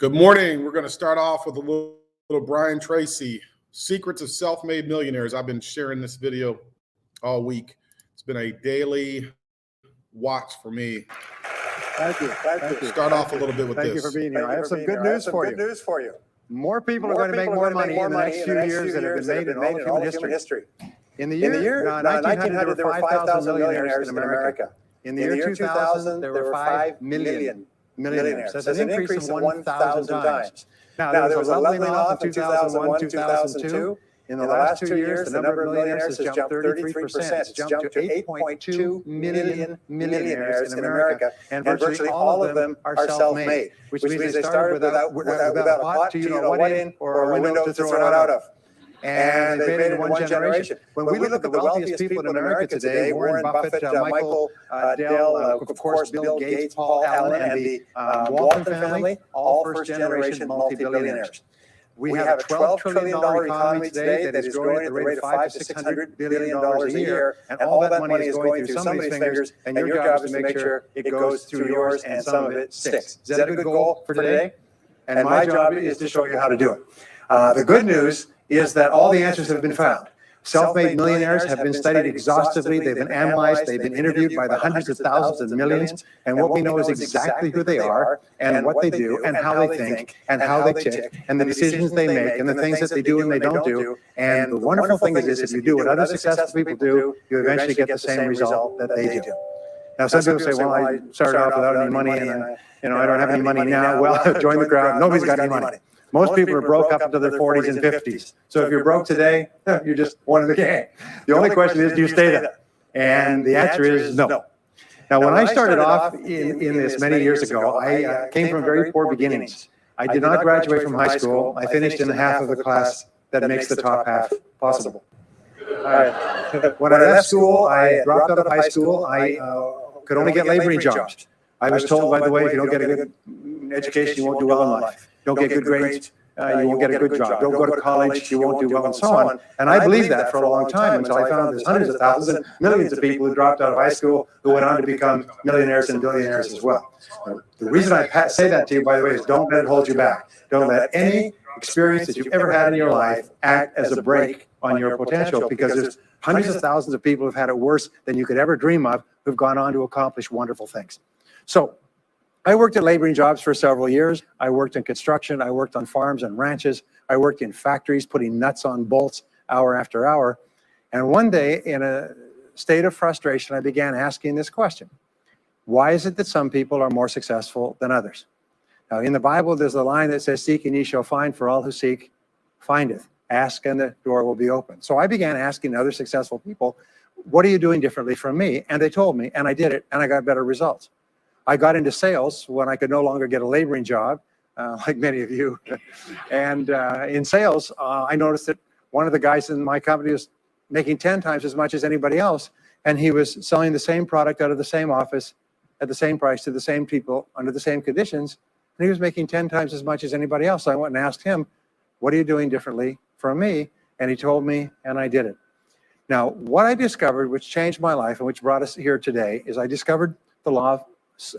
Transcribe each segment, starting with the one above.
Good morning. We're going to start off with a little Brian Tracy, Secrets of Self-Made Millionaires. I've been sharing this video all week. It's been a daily watch for me. Thank you. Thank you. Start off a little bit with this. Thank you for being here. I have some good news for you. More people are going to make more money in the next few years than have been made in all of human history. In the year 1900, there were 5,000 millionaires in America. In the year 2000, there were 5 million millionaires. That's an increase of 1,000 times. Now, there was a leveling off in 2001, 2002. In the last 2 years, the number of millionaires has jumped 33%. It's jumped to 8.2 million millionaires in America, and virtually all of them are self-made, which means they started without a pot to what in or a window to throw it out of. And they made it in one generation. When we look at the wealthiest people in America today, Warren Buffett, Michael Dell, of course, Bill Gates, Paul Allen, and the Walton family, all first-generation multi-billionaires. We have a $12 trillion economy today that is growing at the rate of $500 to $600 billion a year, and all that money is going through somebody's fingers, and your job is to make sure it goes through yours and some of it sticks. Is that a good goal for today? And my job is to show you how to do it. The good news is that all the answers have been found. Self-made millionaires have been studied exhaustively. They've been analyzed. They've been interviewed by the hundreds of thousands and millions. And what we know is exactly who they are and what they do and how they think and how they tick and the decisions they make and the things that they do and they don't do. And the wonderful thing is if you do what other successful people do, you eventually get the same result that they do. Now, some people say, well, I started off without any money and I don't have any money now. Well, join the crowd. Nobody's got any money. Most people are broke up into their 40s and 50s. So if you're broke today, you're just one of the gang. The only question is, do you stay there? And the answer is no. Now, when I started off in this many years ago, I came from very poor beginnings. I did not graduate from high school. I finished in the half of the class that makes the top half possible. When I left school, I dropped out of high school. I could only get laboring jobs. I was told, by the way, if you don't get a good education, you won't do well in life. Don't get good grades, you won't get a good job. Don't go to college, you won't do well, and so on. And I believed that for a long time until I found there's hundreds of thousands, millions of people who dropped out of high school who went on to become millionaires and billionaires as well. The reason I say that to you, by the way, is don't let it hold you back. Don't let any experience that you've ever had in your life act as a brake on your potential, because there's hundreds of thousands of people who've had it worse than you could ever dream of, who've gone on to accomplish wonderful things. So I worked at laboring jobs for several years. I worked in construction. I worked on farms and ranches. I worked in factories, putting nuts on bolts hour after hour. And one day, in a state of frustration, I began asking this question: why is it that some people are more successful than others? Now, in the Bible, there's a line that says, seek and ye shall find, for all who seek findeth. Ask and the door will be open. So I began asking other successful people, what are you doing differently from me? And they told me, and I did it, and I got better results. I got into sales when I could no longer get a laboring job, like many of you. And in sales, I noticed that one of the guys in my company was making 10 times as much as anybody else. And he was selling the same product out of the same office at the same price to the same people under the same conditions. And he was making 10 times as much as anybody else. So I went and asked him, what are you doing differently from me? And he told me, and I did it. Now, what I discovered, which changed my life and which brought us here today, is I discovered the law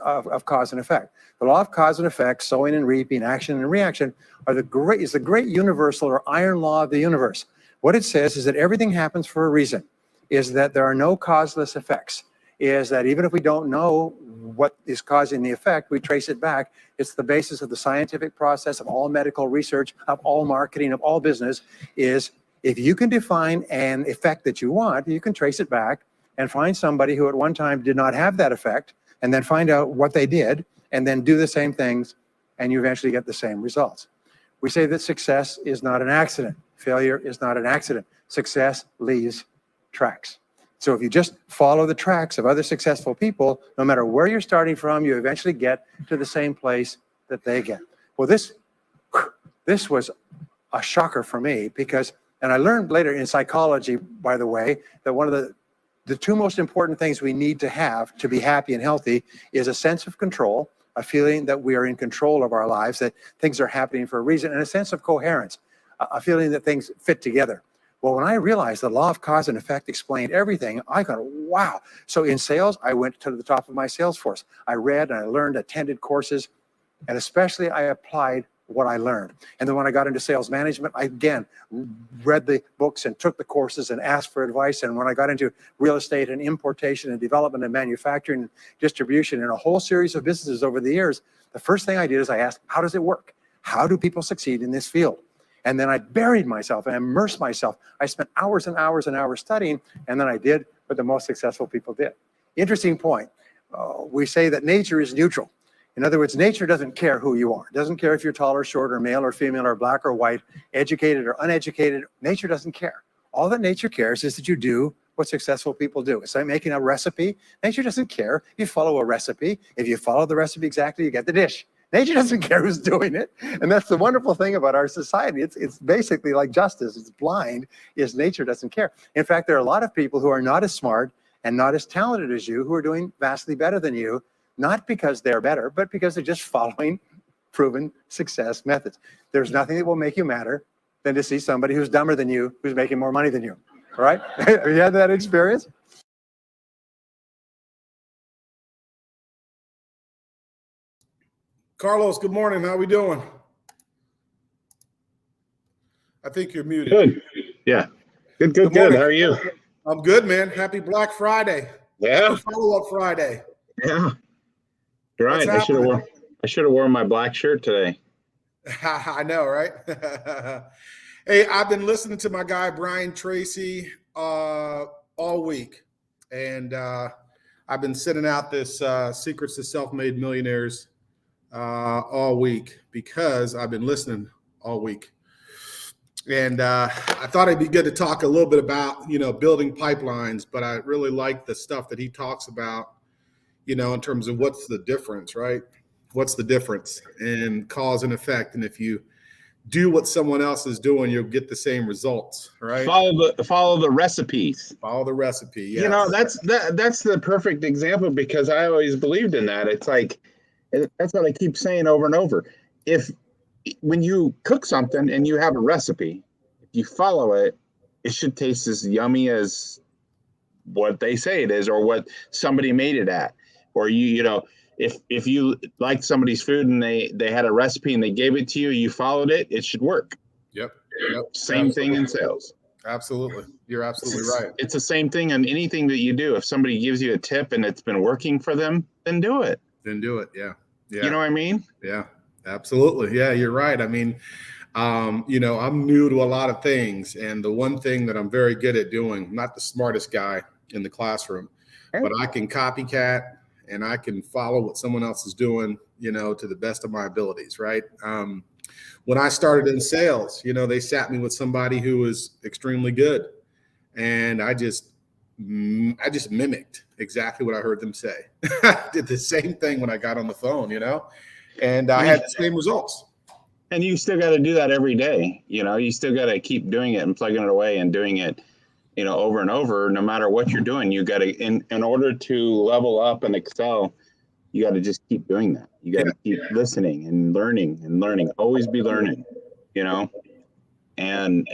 of cause and effect. The law of cause and effect, sowing and reaping, action and reaction, is the great universal or iron law of the universe. What it says is that everything happens for a reason, is that there are no causeless effects, is that even if we don't know what is causing the effect, we trace it back. It's the basis of the scientific process, of all medical research, of all marketing, of all business, is if you can define an effect that you want, you can trace it back and find somebody who at one time did not have that effect, and then find out what they did, and then do the same things, and you eventually get the same results. We say that success is not an accident. Failure is not an accident. Success leaves tracks. So if you just follow the tracks of other successful people, no matter where you're starting from, you eventually get to the same place that they get. Well, this was a shocker for me because, and I learned later in psychology, by the way, that one of the two most important things we need to have to be happy and healthy is a sense of control, a feeling that we are in control of our lives, that things are happening for a reason, and a sense of coherence, a feeling that things fit together. Well, when I realized the law of cause and effect explained everything, I thought, wow. So in sales, I went to the top of my sales force. I read and I learned, attended courses, and especially I applied what I learned. And then when I got into sales management, I again read the books and took the courses and asked for advice. And when I got into real estate and importation and development and manufacturing and distribution and a whole series of businesses over the years, the first thing I did is I asked, how does it work? How do people succeed in this field? And then I buried myself and immersed myself. I spent hours and hours and hours studying, and then I did what the most successful people did. Interesting point. We say that nature is neutral. In other words, nature doesn't care who you are. It doesn't care if you're tall or short or male or female or black or white, educated or uneducated. Nature doesn't care. All that nature cares is that you do what successful people do. It's like making a recipe. Nature doesn't care. You follow a recipe. If you follow the recipe exactly, you get the dish. Nature doesn't care who's doing it. And that's the wonderful thing about our society. It's basically like justice. It's blind, is nature doesn't care. In fact, there are a lot of people who are not as smart and not as talented as you who are doing vastly better than you, not because they're better, but because they're just following proven success methods. There's nothing that will make you madder than to see somebody who's dumber than you, who's making more money than you. All right? Have you had that experience? Carlos, good morning. How we doing? I think you're muted. Good. Yeah. Good. How are you? I'm good, man. Happy Black Friday. Yeah. Happy Follow-Up Friday. Yeah. You're right. I should have worn my black shirt today. I know, right? Hey, I've been listening to my guy Brian Tracy all week, and I've been sending out this Secrets to Self-Made Millionaires all week because I've been listening all week. And I thought it'd be good to talk a little bit about, building pipelines, but I really like the stuff that he talks about, in terms of what's the difference, right? What's the difference in cause and effect? And if you do what someone else is doing, you'll get the same results, right? Follow the recipes. Follow the recipe. Yes. That's the perfect example, because I always believed in that. It's like, that's what I keep saying over and over. When you cook something and you have a recipe, if you follow it, it should taste as yummy as what they say it is, or what somebody made it at. Or if you like somebody's food and they had a recipe and they gave it to you, you followed it, it should work. Yep. Same thing in sales. Absolutely. You're absolutely right. It's the same thing in anything that you do. If somebody gives you a tip and it's been working for them, then do it. Yeah. You know what I mean? Yeah, absolutely. Yeah, you're right. I mean, I'm new to a lot of things. And the one thing that I'm very good at doing, I'm not the smartest guy in the classroom, but I can copycat and I can follow what someone else is doing, to the best of my abilities, right? When I started in sales, they sat me with somebody who was extremely good. And I just mimicked exactly what I heard them say. I did the same thing when I got on the phone, and I had the same results. And you still got to do that every day. You still got to keep doing it and plugging it away and doing it, over and over. No matter what you're doing, you got to, in order to level up and excel, you got to just keep doing that. You got to keep listening and learning. Always be learning, and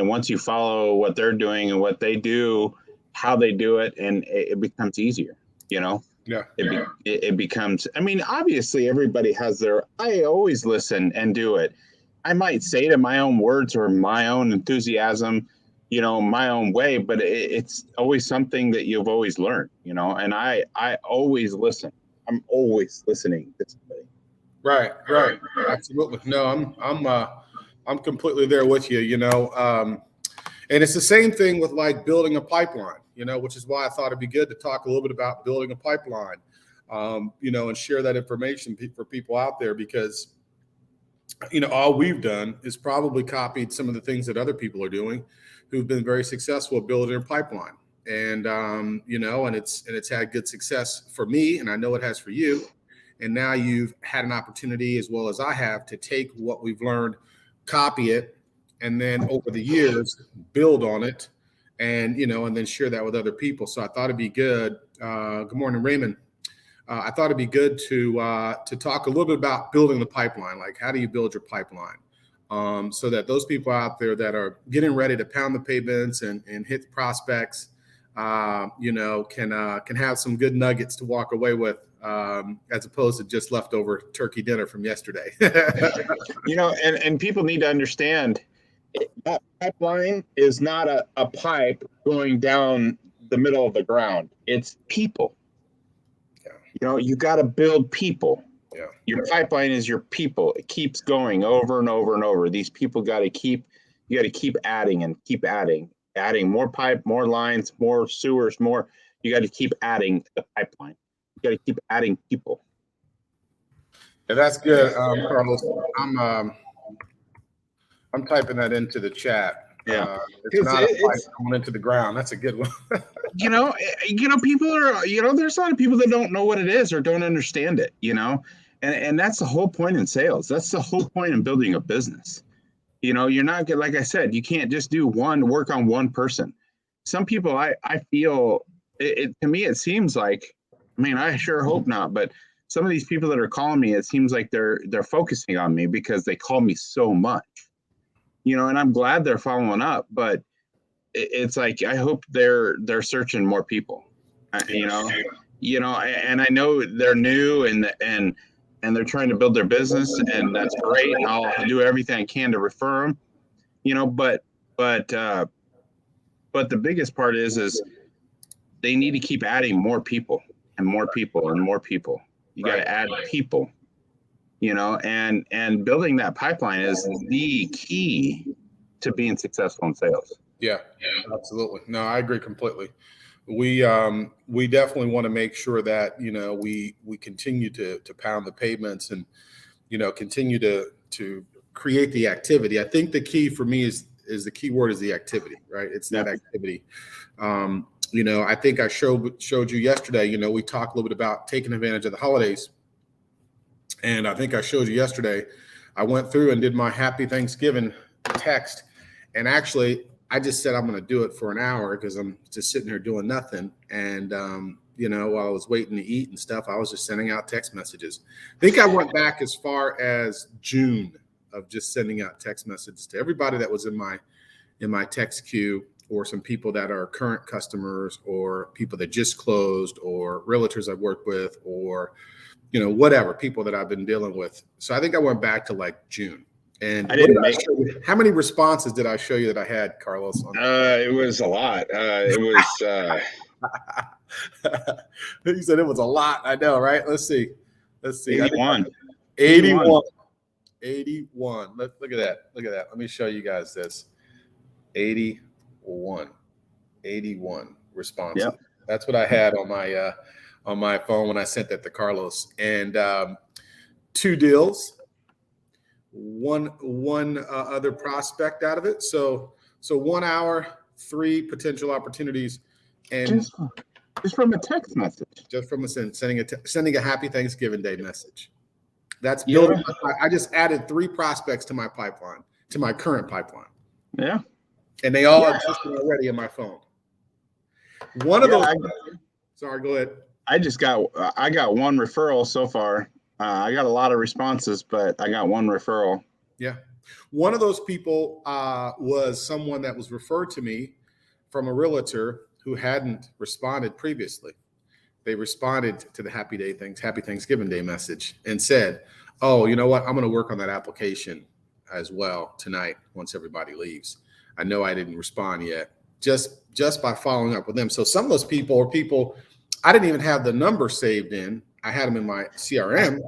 once you follow what they're doing and what they do, how they do it, and it becomes easier, It becomes, obviously everybody has I always listen and do it. I might say it in my own words or my own enthusiasm, my own way, but it's always something that you've always learned, and I always listen. I'm always listening to somebody. Right. Absolutely. No, I'm completely there with you, and it's the same thing with like building a pipeline, which is why I thought it'd be good to talk a little bit about building a pipeline, and share that information for people out there, because, all we've done is probably copied some of the things that other people are doing who've been very successful at building a pipeline. And, and it's had good success for me, and I know it has for you. And now you've had an opportunity, as well as I have, to take what we've learned, copy it, and then over the years, build on it, and, and then share that with other people. So I thought it'd be good. Good morning, Raymond. I thought it'd be good to talk a little bit about building the pipeline. Like, how do you build your pipeline? So that those people out there that are getting ready to pound the pavements and hit the prospects, can have some good nuggets to walk away with, as opposed to just leftover turkey dinner from yesterday. And people need to understand that pipeline is not a pipe going down the middle of the ground. It's people. Yeah. You got to build people. Yeah. Your pipeline is your people. It keeps going over and over and over. These people you got to keep adding and keep adding more pipe, more lines, more sewers, you got to keep adding the pipeline. You got to keep adding people. Yeah, that's good, Carlos. I'm typing that into the chat. Yeah, it's not a pipe going into the ground. That's a good one. People are, there's a lot of people that don't know what it is or don't understand it, and that's the whole point in sales. That's the whole point in building a business. You're not, like I said, you can't just work on one person. Some people, I feel to me, it seems like, I sure hope not, but some of these people that are calling me, it seems like they're focusing on me because they call me so much, and I'm glad they're following up, but it's like, I hope they're searching more people, and I know they're new and they're trying to build their business, and that's great. And I'll do everything I can to refer them, but the biggest part is they need to keep adding more people and more people and more people. You got to add people, and building that pipeline is the key to being successful in sales. Yeah, absolutely. No, I agree completely. We definitely want to make sure that, we continue to pound the pavements and, continue to create the activity. I think the key for me is the key word is the activity, right? It's that activity. I think I showed you yesterday, we talked a little bit about taking advantage of the holidays. And I think I showed you yesterday, I went through and did my Happy Thanksgiving text. And actually, I just said I'm going to do it for an hour because I'm just sitting here doing nothing. And, while I was waiting to eat and stuff, I was just sending out text messages. I think I went back as far as June of just sending out text messages to everybody that was in my text queue, or some people that are current customers, or people that just closed, or realtors I've worked with, or, whatever, people that I've been dealing with. So I think I went back to like June. And how many responses did I show you that I had, Carlos? It was a lot. It was. You said it was a lot. I know, right? Let's see. 81. 81. 81. Look at that. Look at that. Let me show you guys this. 81 responses. Yep. That's what I had on my phone when I sent that to Carlos. And 2 deals. One other prospect out of it. So 1 hour, 3 potential opportunities, and just from a text message. Just from sending a Happy Thanksgiving Day message. That's building. I just added 3 prospects to my pipeline, to my current pipeline. Yeah, and they all existed already in my phone. One of those. Sorry, go ahead. I got 1 referral so far. I got a lot of responses, but I got 1 referral. Yeah. One of those people was someone that was referred to me from a realtor who hadn't responded previously. They responded to the Happy Thanksgiving Day message and said, oh, you know what? I'm going to work on that application as well tonight once everybody leaves. I know I didn't respond yet, just by following up with them. So some of those people are people I didn't even have the number saved in. I had them in my CRM,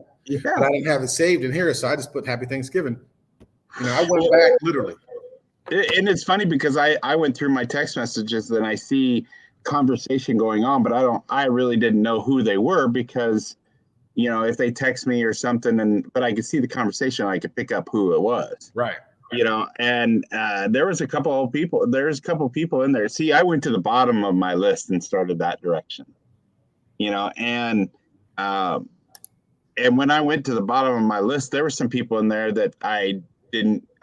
but I didn't have it saved in here. So I just put Happy Thanksgiving. I went back literally. And it's funny because I went through my text messages and I see conversation going on, but I really didn't know who they were because, if they text me or something, but I could see the conversation, I could pick up who it was. Right. And there was a couple of people. There's a couple of people in there. See, I went to the bottom of my list and started that direction. And when I went to the bottom of my list, there were some people in there that I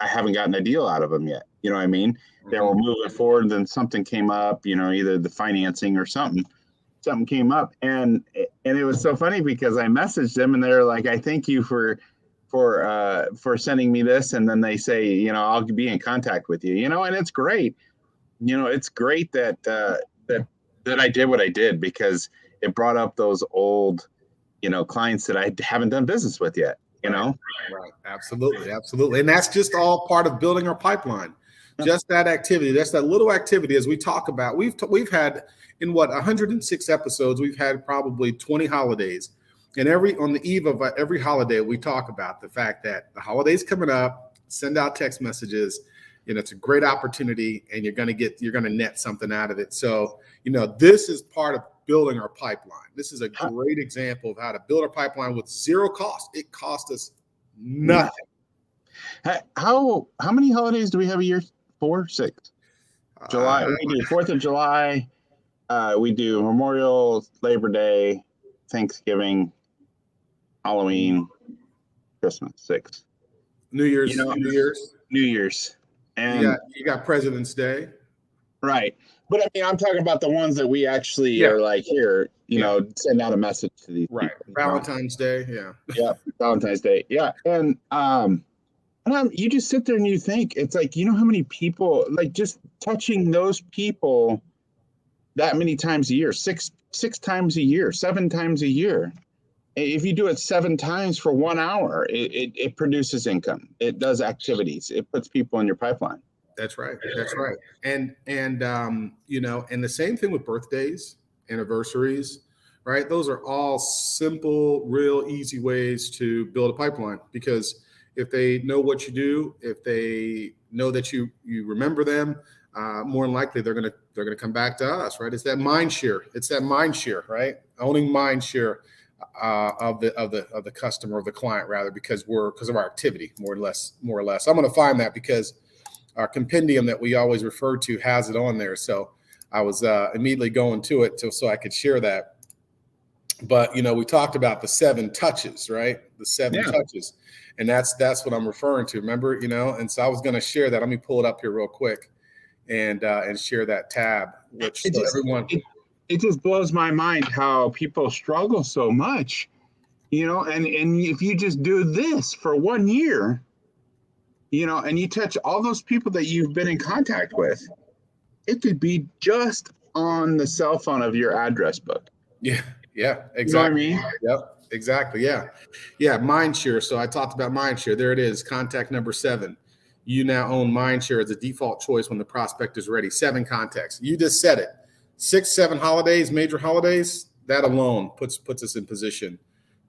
haven't gotten a deal out of them yet. You know what I mean? Mm-hmm. They were moving forward, and then something came up, either the financing or something came up. And it was so funny because I messaged them and they're like, I thank you for sending me this. And then they say, I'll be in contact with you, and it's great. It's great that that I did what I did, because it brought up those old, clients that I haven't done business with yet, Right. Absolutely. And that's just all part of building our pipeline. Just that activity. That's that little activity, as we talk about. We've had, in 106 episodes, we've had probably 20 holidays. And on the eve of every holiday, we talk about the fact that the holiday's coming up, send out text messages. It's a great opportunity, and you're going to net something out of it. So, this is part of building our pipeline. This is a great example of how to build a pipeline with zero cost. It cost us nothing. How many holidays do we have a year? 4, 6. July. We do 4th of July. We do Memorial, Labor Day, Thanksgiving, Halloween, Christmas. 6. New Year's. New Year's. And you got President's Day. Right. But I mean, I'm talking about the ones that we actually are like, here, send out a message to these people. Valentine's Day. Yeah. Valentine's Day. Yeah. And you just sit there and you think, it's like, how many people, like, just touching those people that many times a year, six times a year, 7 times a year. If you do it 7 times for 1 hour, it produces income. It does activities. It puts people in your pipeline. That's right. And and the same thing with birthdays, anniversaries, right? Those are all simple, real easy ways to build a pipeline, because if they know what you do, if they know that you remember them, more than likely they're gonna come back to us, right? It's that mind share. Right? Owning mind share of the customer, of the client, rather, because of our activity, more or less. I'm going to find that, because our compendium that we always refer to has it on there. So I was immediately going to it so I could share that. But we talked about the 7 touches, right? The 7 touches, and that's what I'm referring to. Remember, and so I was going to share that. Let me pull it up here real quick and share that tab. Which it just blows my mind how people struggle so much, and if you just do this for 1 year, and you touch all those people that you've been in contact with, it could be just on the cell phone of your address book. Yeah, exactly. You know what I mean? Yep, exactly. Yeah. Mindshare. So I talked about Mindshare. There it is. Contact number 7. You now own Mindshare as a default choice when the prospect is ready. 7 contacts. You just said it. 6, 7 holidays, major holidays. That alone puts us in position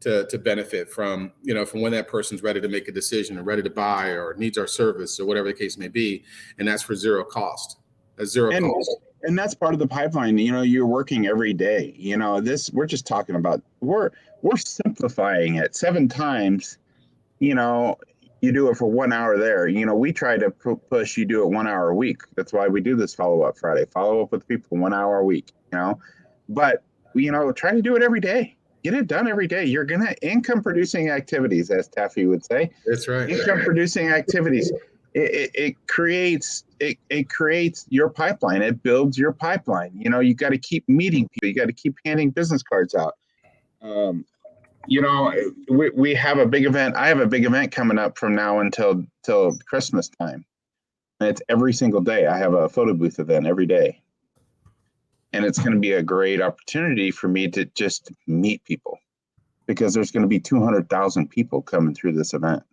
to benefit from when that person's ready to make a decision or ready to buy or needs our service or whatever the case may be. And that's for zero cost. That's zero cost. And that's part of the pipeline. You're working every day. We're just talking about, we're simplifying it 7 times. You do it for 1 hour there. We try to push you do it 1 hour a week. That's why we do this Follow-Up Friday. Follow up with people 1 hour a week, But, try to do it every day. Get it done every day. You're going to income producing activities, as Taffy would say. That's right. Income producing activities. It creates your pipeline. It builds your pipeline. You got to keep meeting people. You got to keep handing business cards out. We have a big event. I have a big event coming up from now until Christmas time. And it's every single day. I have a photo booth event every day. And it's going to be a great opportunity for me to just meet people, because there's going to be 200,000 people coming through this event.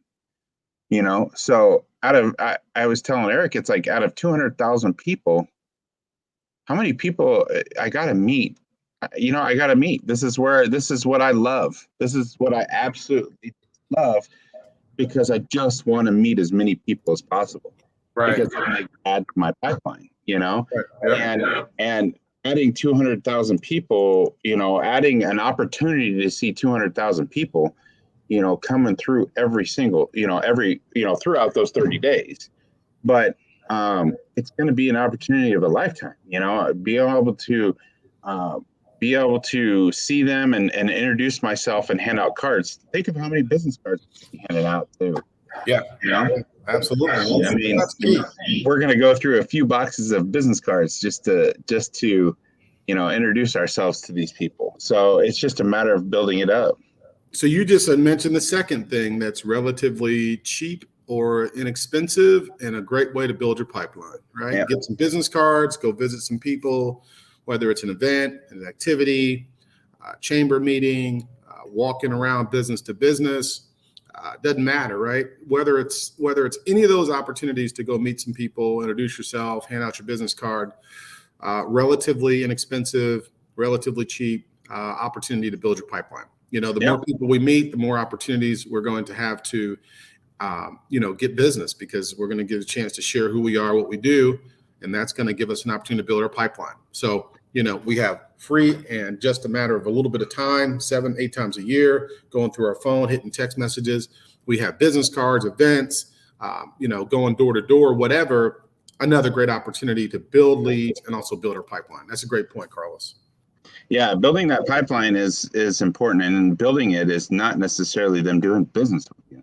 So I was telling Eric, it's like out of 200,000 people, how many people I got to meet? I got to meet. This is what I love. This is what I absolutely love, because I just want to meet as many people as possible. Right. Because I add to my pipeline, Right. And adding 200,000 people, adding an opportunity to see 200,000 people, coming through every single, throughout those 30 days. But it's going to be an opportunity of a lifetime, be able to see them and introduce myself and hand out cards. Think of how many business cards we handed out too. Yeah. Absolutely. I mean, we're going to go through a few boxes of business cards just to introduce ourselves to these people. So it's just a matter of building it up. So you just mentioned the second thing that's relatively cheap or inexpensive and a great way to build your pipeline, right? Yeah. Get some business cards, go visit some people, whether it's an event, an activity, chamber meeting, walking around business to business. Doesn't matter, right? Whether it's any of those opportunities to go meet some people, introduce yourself, hand out your business card, relatively inexpensive, relatively cheap opportunity to build your pipeline. The more people we meet, the more opportunities we're going to have to, get business, because we're going to get a chance to share who we are, what we do, and that's going to give us an opportunity to build our pipeline. So, we have free and just a matter of a little bit of time, 7-8 times a year, going through our phone, hitting text messages. We have business cards, events, going door to door, whatever. Another great opportunity to build leads and also build our pipeline. That's a great point, Carlos. Yeah, building that pipeline is important, and building it is not necessarily them doing business with you.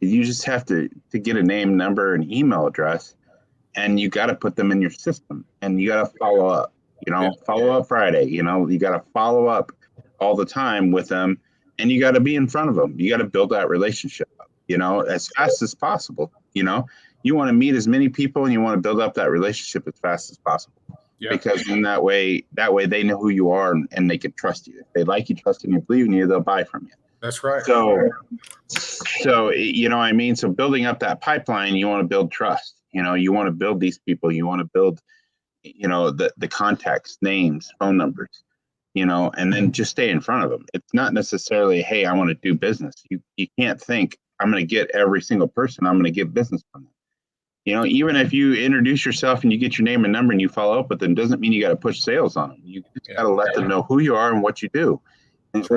You just have to get a name, number, and email address, and you got to put them in your system, and you got to follow up. Follow up Friday. You got to follow up all the time with them, and you got to be in front of them. You got to build that relationship up, as fast as possible. You want to meet as many people, and you want to build up that relationship as fast as possible. Yeah. Because in that way they know who you are, and they can trust you. If they like you, trust you, and believe in you, they'll buy from you. That's right. So So building up that pipeline, you want to build trust. You want to build these people. You want to build, the contacts, names, phone numbers, and then just stay in front of them. It's not necessarily, hey, I want to do business. You can't think I'm going to get every single person I'm going to get business from them. Even if you introduce yourself and you get your name and number and you follow up with them, doesn't mean you got to push sales on them. You just got to let them know who you are and what you do. And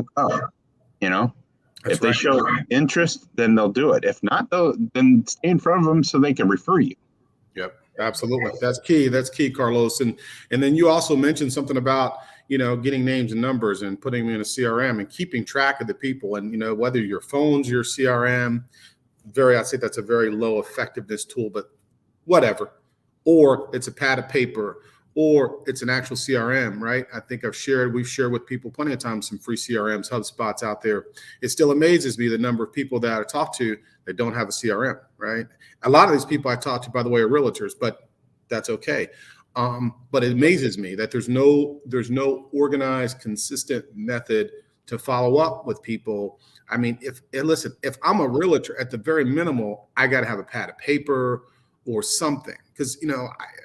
if they show interest, then they'll do it. If not, then stay in front of them so they can refer you. Yep, absolutely. That's key. That's key, Carlos. And then you also mentioned something about, getting names and numbers and putting them in a CRM and keeping track of the people. And, whether your phone's your CRM, I'd say that's a very low effectiveness tool, but whatever. Or it's a pad of paper, or it's an actual CRM, right? I think we've shared with people plenty of times some free CRMs, HubSpots out there. It still amazes me the number of people that I talk to that don't have a CRM, right? A lot of these people I talk to, by the way, are realtors, but that's okay. But it amazes me that there's no organized, consistent method to follow up with people. I mean, if I'm a realtor, at the very minimal, I got to have a pad of paper or something. Because,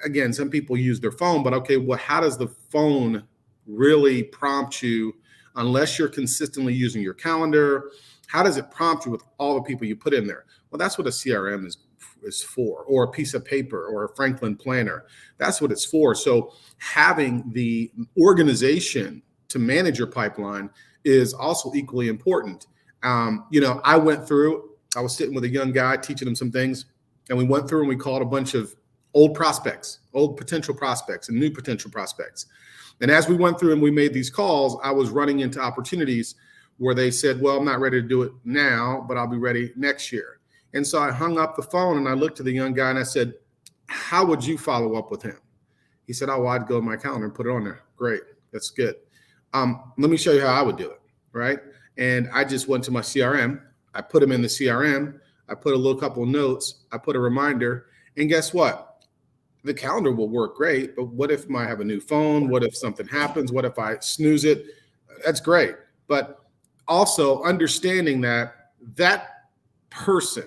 again, some people use their phone, but okay, well, how does the phone really prompt you unless you're consistently using your calendar? How does it prompt you with all the people you put in there? Well, that's what a CRM is for, or a piece of paper, or a Franklin planner. That's what it's for. So having the organization to manage your pipeline is also equally important. I was sitting with a young guy teaching him some things, and we went through and we called a bunch of old potential prospects and new potential prospects. And as we went through and we made these calls, I was running into opportunities where they said, well, I'm not ready to do it now, but I'll be ready next year. And so I hung up the phone and I looked to the young guy and I said, how would you follow up with him? He said, oh, well, I'd go to my calendar and put it on there. Great. That's good. Let me show you how I would do it. Right. And I just went to my CRM. I put him in the CRM. I put a little couple of notes. I put a reminder. And guess what? The calendar will work great. But what if I have a new phone? What if something happens? What if I snooze it? That's great. But also understanding that person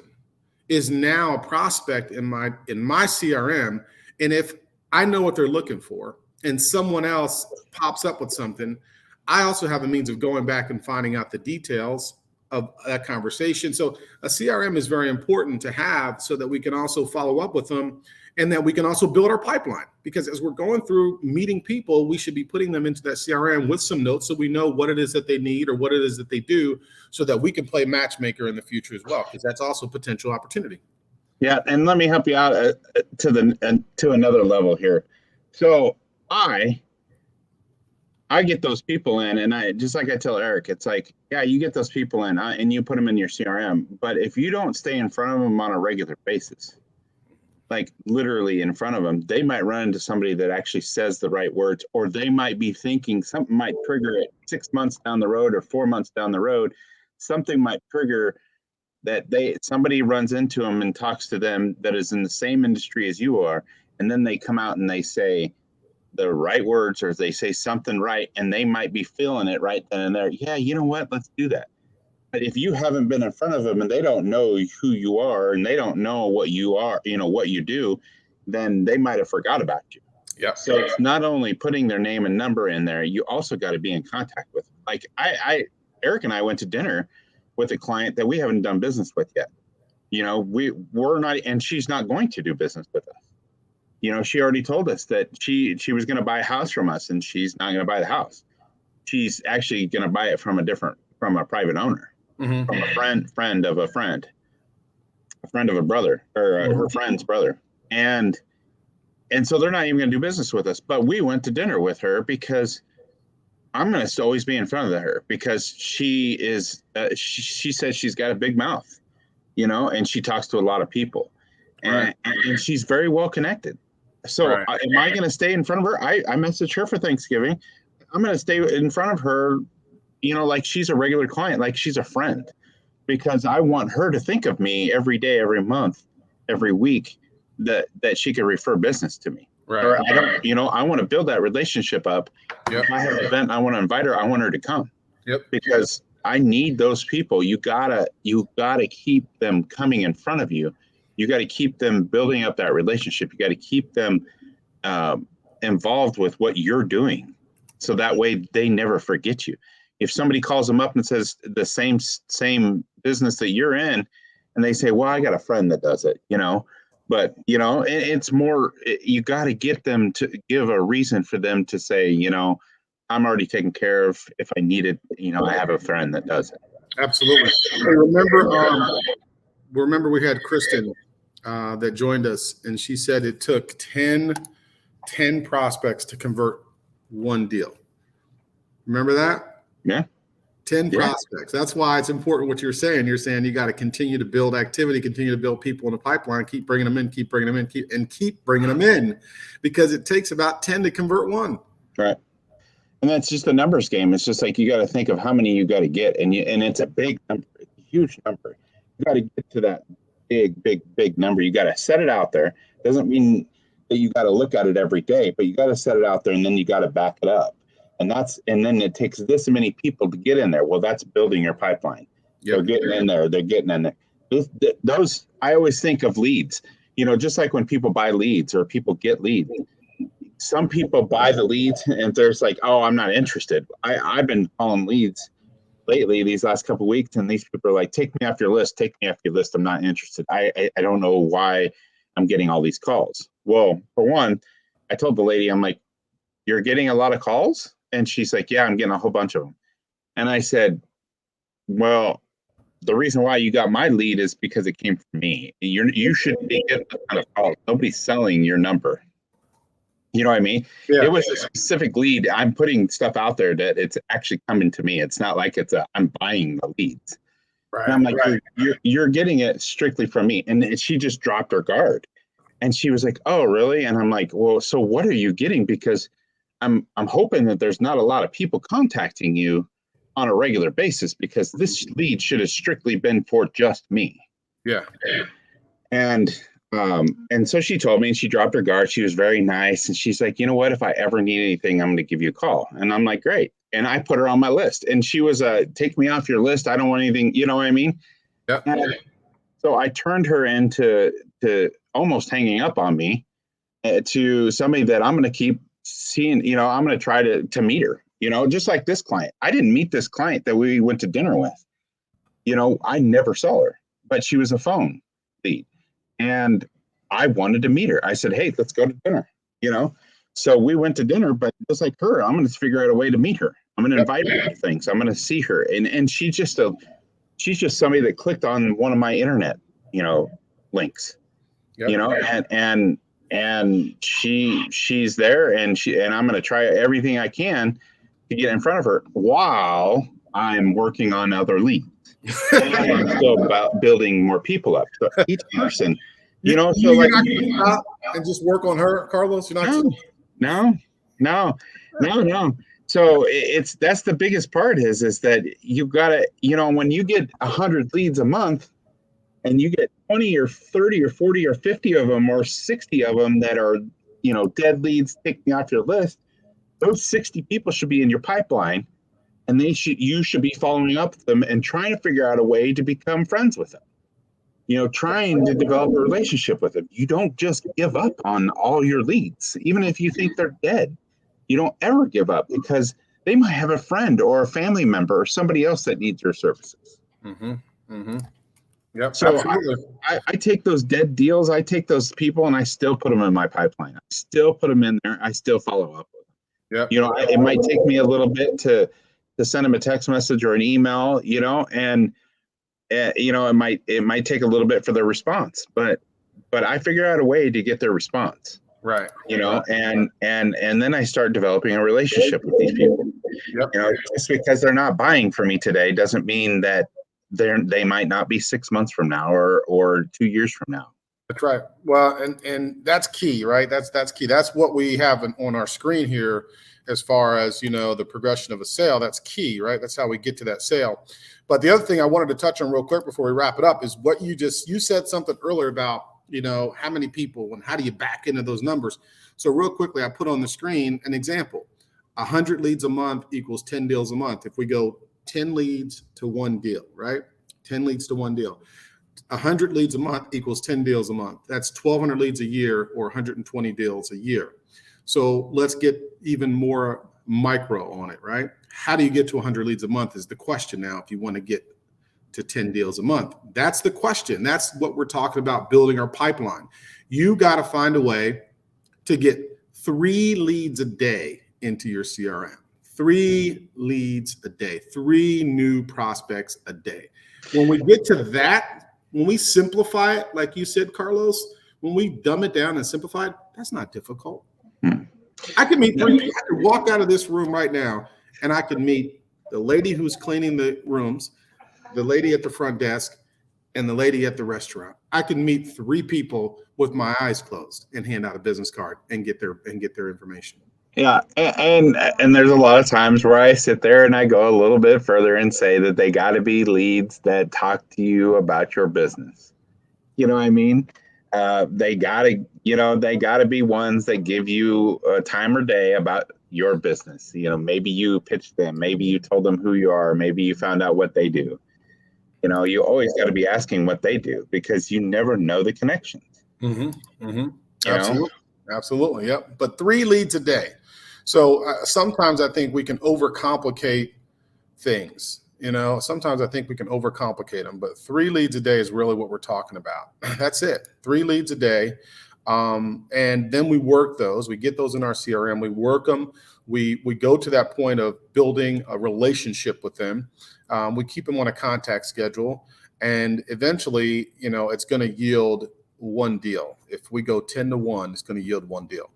is now a prospect in my CRM. And if I know what they're looking for and someone else pops up with something, I also have a means of going back and finding out the details of that conversation. So a CRM is very important to have so that we can also follow up with them and that we can also build our pipeline. Because as we're going through meeting people, we should be putting them into that CRM with some notes so we know what it is that they need or what it is that they do so that we can play matchmaker in the future as well, because that's also potential opportunity. Yeah, and let me help you out to another level here. So I get those people in, and I just like I tell Eric, it's like, yeah, you get those people in and you put them in your CRM. But if you don't stay in front of them on a regular basis, like literally in front of them, they might run into somebody that actually says the right words, or they might be thinking something might trigger it 6 months down the road or 4 months down the road. Something might trigger that somebody runs into them and talks to them that is in the same industry as you are. And then they come out and they say, the right words, or they say something right, and they might be feeling it right then and there. Yeah, you know what? Let's do that. But if you haven't been in front of them and they don't know who you are and they don't know what you are, what you do, then they might have forgot about you. Yeah. So it's not only putting their name and number in there, you also got to be in contact with them. Like Eric and I went to dinner with a client that we haven't done business with yet. We're not, and she's not going to do business with us. She already told us that she was going to buy a house from us, and she's not going to buy the house. She's actually going to buy it from a private owner, from a friend of a friend of a brother, or her friend's brother. And so they're not even going to do business with us. But we went to dinner with her because I'm going to always be in front of her, because she is, she says she's got a big mouth, and she talks to a lot of people, and she's very well connected. So am I going to stay in front of her? I messaged her for Thanksgiving. I'm going to stay in front of her, like she's a regular client, like she's a friend, because I want her to think of me every day, every month, every week, that she could refer business to me. Right. Or I want to build that relationship up. Yep. If I have an event, I want to invite her. I want her to come. Yep. Because I need those people. You gotta keep them coming in front of you. You got to keep them building up that relationship. You got to keep them involved with what you're doing, so that way they never forget you. If somebody calls them up and says the same business that you're in, and they say, "Well, I got a friend that does it," but it's more. You got to get them to give a reason for them to say, I'm already taken care of. If I need it, I have a friend that does it. Absolutely. Hey, remember we had Kristen that joined us, and she said it took 10 prospects to convert one deal. Remember that? Yeah. 10 prospects. That's why it's important what you're saying. You're saying you got to continue to build activity, continue to build people in the pipeline, keep bringing them in, keep bringing them in, because it takes about 10 to convert one. Right. And that's just a numbers game. It's just like you got to think of how many you got to get, and it's a big number, it's a huge number. You got to get to that big number. You got to set it out there. Doesn't mean that you got to look at it every day, but you got to set it out there, and then you got to back it up. And then it takes this many people to get in there. Well, that's building your pipeline. Yep. They're getting in there. They're getting in there. Those I always think of leads. Just like when people buy leads or people get leads. Some people buy the leads and there's like, oh, I'm not interested. I've been calling leads lately these last couple of weeks, and these people are like, take me off your list. Take me off your list. I'm not interested. I don't know why I'm getting all these calls. Well, for one, I told the lady, I'm like, you're getting a lot of calls? And she's like, yeah, I'm getting a whole bunch of them. And I said, well, the reason why you got my lead is because it came from me. You shouldn't be getting a ton of calls. Nobody's selling your number. You know what I mean? Yeah. It was a specific lead. I'm putting stuff out there that it's actually coming to me. It's not like I'm buying the leads. Right. And I'm like, you're getting it strictly from me. And she just dropped her guard. And she was like, oh, really? And I'm like, well, so what are you getting? Because I'm hoping that there's not a lot of people contacting you on a regular basis, because this lead should have strictly been for just me. Yeah. And so she told me, and she dropped her guard. She was very nice. And she's like, you know what? If I ever need anything, I'm going to give you a call. And I'm like, great. And I put her on my list. And she was, take me off your list. I don't want anything. You know what I mean? Yep. And so I turned her into almost hanging up on me to somebody that I'm going to keep seeing. I'm going to try to meet her, just like this client. I didn't meet this client that we went to dinner with. I never saw her, but she was a phone lead. And I wanted to meet her. I said, hey, let's go to dinner, So we went to dinner, but just like her, I'm going to figure out a way to meet her. I'm going to invite her to things. I'm going to see her. And she's just somebody that clicked on one of my internet, links, and she's there, and I'm going to try everything I can to get in front of her while I'm working on other leads. And I'm still about building more people up. So each person, you're not going to stop and just work on her, Carlos. You're not. No. So that's the biggest part is that you gotta, when you get 100 leads a month, and you get 20 or 30 or 40 or 50 of them or 60 of them that are dead leads, take me off your list. Those 60 people should be in your pipeline, and you should be following up with them and trying to figure out a way to become friends with them. Trying to develop a relationship with them. You don't just give up on all your leads, even if you think they're dead. You don't ever give up, because they might have a friend or a family member or somebody else that needs your services. Mm-hmm. Mm-hmm. Yep. So absolutely. I take those dead deals, I take those people, and I still put them in my pipeline. I still put them in there. I still follow up with them. Yep. It might take me a little bit to send them a text message or an email, and it might take a little bit for their response, but I figure out a way to get their response. Right. And then I start developing a relationship with these people. Yep. Just because they're not buying from me today doesn't mean that they might not be 6 months from now or 2 years from now. That's right. Well, and that's key, right? That's key. That's what we have on our screen here, as far as the progression of a sale. That's key, right? That's how we get to that sale. But the other thing I wanted to touch on real quick before we wrap it up is what you said something earlier about how many people and how do you back into those numbers. So real quickly, I put on the screen an example. 100 leads a month equals 10 deals a month. If we go 10 leads to one deal, right? 10 leads to one deal. 100 leads a month equals 10 deals a month. That's 1,200 leads a year, or 120 deals a year. So let's get even more micro on it, right? How do you get to 100 leads a month is the question now, if you want to get to 10 deals a month. That's the question. That's what we're talking about, building our pipeline. You got to find a way to get 3 leads a day into your CRM. 3 leads a day, 3 new prospects a day. When we get to that, when we simplify it, like you said, Carlos, when we dumb it down and simplify it, that's not difficult. I could meet 3 people. I could walk out of this room right now and I could meet the lady who's cleaning the rooms, the lady at the front desk, and the lady at the restaurant. I can meet 3 people with my eyes closed and hand out a business card and get their information. Yeah, and there's a lot of times where I sit there and I go a little bit further and say that they got to be leads that talk to you about your business. You know what I mean? They gotta be ones that give you a time or day about your business. Maybe you pitched them, maybe you told them who you are, maybe you found out what they do. You always got to be asking what they do, because you never know the connections. Mm-hmm. Mm-hmm. Absolutely. Yep. But 3 leads a day. So sometimes I think we can overcomplicate things. Sometimes I think we can overcomplicate them, but 3 leads a day is really what we're talking about. That's it. 3 leads a day. And then we work those, we get those in our CRM, we work them. We go to that point of building a relationship with them. We keep them on a contact schedule, and eventually, it's going to yield 1 deal. If we go 10 to 1, it's going to yield 1 deal.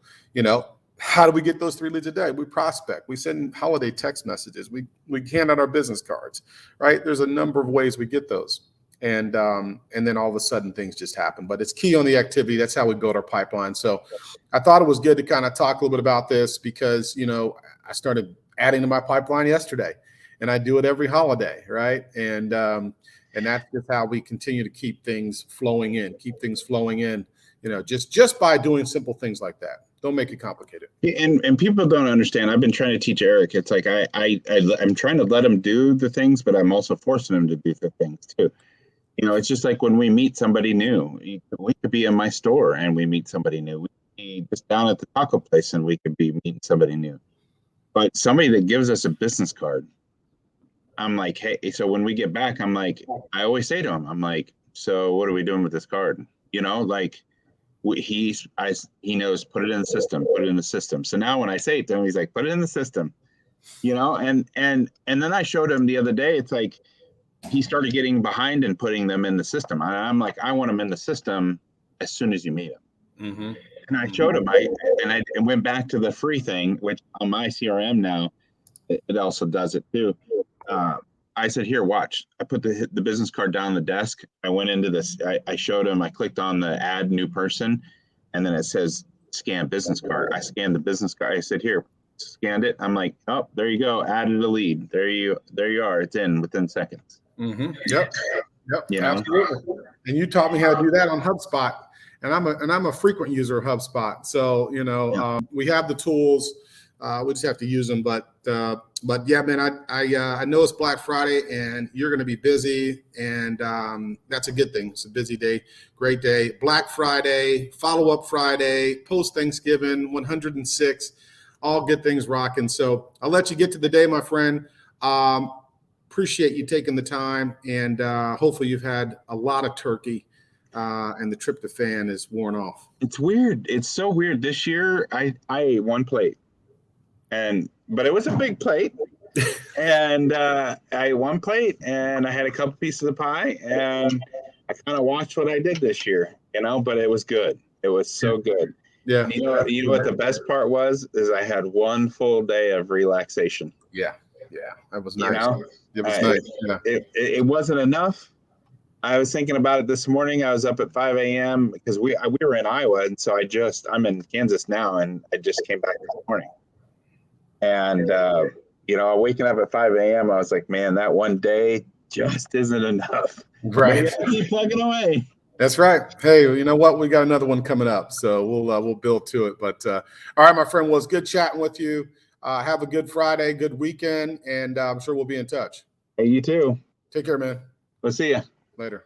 How do we get those 3 leads a day? We prospect. We send holiday text messages. We hand out our business cards, right? There's a number of ways we get those. And then all of a sudden things just happen. But it's key on the activity. That's how we build our pipeline. So I thought it was good to kind of talk a little bit about this, because, I started adding to my pipeline yesterday, and I do it every holiday, right? And that's just how we continue to keep things flowing in, just by doing simple things like that. Don't make it complicated. And people don't understand. I've been trying to teach Eric. It's like I'm trying to let him do the things, but I'm also forcing him to do the things too. It's just like when we meet somebody new. We could be in my store and we meet somebody new. We could be just down at the taco place and we could be meeting somebody new. But somebody that gives us a business card, I'm like, hey. So when we get back, I'm like, I always say to him, I'm like, so what are we doing with this card? He knows, put it in the system. So now when I say it to him, he's like, put it in the system, and then I showed him the other day, it's like, he started getting behind and putting them in the system. I'm like, I want them in the system as soon as you meet them. Mm-hmm. And I showed him, I went back to the free thing, which on my CRM now, it also does it too. I said, here, watch. I put the business card down on the desk. I went into this. I showed him. I clicked on the add new person, and then it says scan business card. I scanned the business card. I said, here, scanned it. I'm like, oh, there you go. Added a lead. There you are. It's in within seconds. Mm-hmm. Yep. Absolutely. And you taught me how to do that on HubSpot. and I'm a frequent user of HubSpot. So, we have the tools. We just have to use them. But yeah, man, I know it's Black Friday and you're going to be busy, and that's a good thing. It's a busy day, great day. Black Friday, Follow-Up Friday, post Thanksgiving, 106, all good things rocking. So I'll let you get to the day, my friend. Appreciate you taking the time, and hopefully you've had a lot of turkey. And the tryptophan is worn off. It's weird. It's so weird. This year, I ate one plate, but it was a big plate, and I ate one plate, and I had a couple pieces of pie, and I kind of watched what I did this year, but it was good. It was so good. Yeah. And you know what the best part was is I had one full day of relaxation. Yeah. That was nice. It was nice. Yeah. It wasn't enough. I was thinking about it this morning. I was up at 5 a.m. because we were in Iowa, and so I'm in Kansas now, and I just came back this morning. And waking up at 5 a.m., I was like, man, that one day just isn't enough. Right. Keep plugging away. That's right. Hey, you know what? We got another one coming up, so we'll build to it. But all right, my friend, well, it's good chatting with you. Have a good Friday, good weekend, and I'm sure we'll be in touch. Hey, you too. Take care, man. We'll see you. Later.